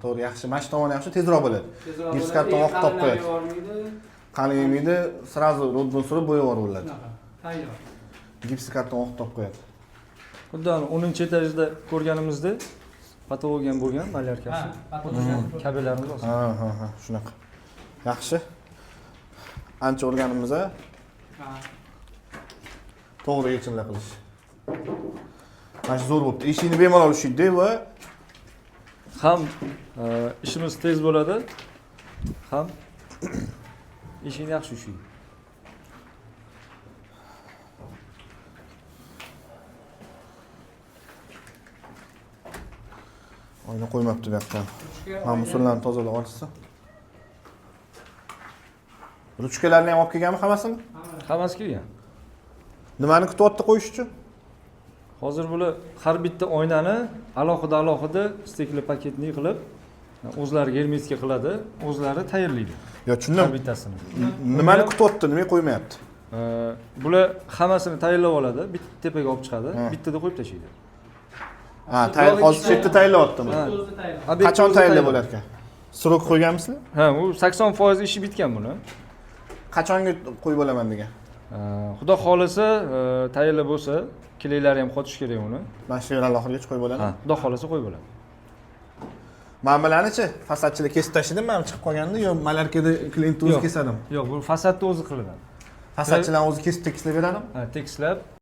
to'g'ri, yaxshi. Mana shu tomoni yaxshi, tezroq bo'ladi. Gips karton vaqt topib qo'yadi. Qalimaydi, sразу roddan surib bo'yab yuboriladi. Tayyor. Gips karton vaqt topib qo'yadi. Xuddi 10-etajda ko'rganimizdek patologiyan bo'lgan malyarkasi. Kabilarimiz bor. Ha, shunaqa. Yaxshi. Ancha o'rganimiz a. To'g'ri yechimlar qilish. Mana shu zo'r bo'pti. Ishingni bemalol ushlaydi va Ham ishimiz tez bo'ladi, ham ishini yaxshi ushlaydi. oyna qo'ymabdi bu yoqdan. Mana musullarni tozalab olsa. Ruchkalarni ham olib kelganmi hammasini? Hammasi kelgan. Nimani kutyapti qo'yish uchun? Hozir bular har bitta oynani alohida stekli paketni qilib, o'zlari germetika qiladi, o'zlari tayyorlaydi. Yo, tushundim. Har bittasini. Nimani kutyapti, nimaga qo'ymayapti? Bular hammasini tayyorlab oladi, bitta tepaga olib chiqadi, bittada qo'yib tashlaydi. Ha, hozir shu yerda tayyorlayaptimi? Qachon tayyorlab bo'lar ekan? Srok qo'yganmisizlar? Ha, u 80% ishi bitgan buni. Qachonga qo'yib olaman degan? Xudo xolasa, tayyorlab bo'lsa, kiliklari ham qotish kerak uni. Mana shu yerlar oxirigacha qo'yib oladi. Ha, xudo xolasa qo'yib oladi. Manbalarni-chi, fasadchilar kesib tashladim, men chiqib qolganda, yo malarkada klient o'zi kesadimi? Yo'q, bu fasadni o'zi qiladi. Fasadchilar o'zi kesib tekislab beradimi? Ha, tekislab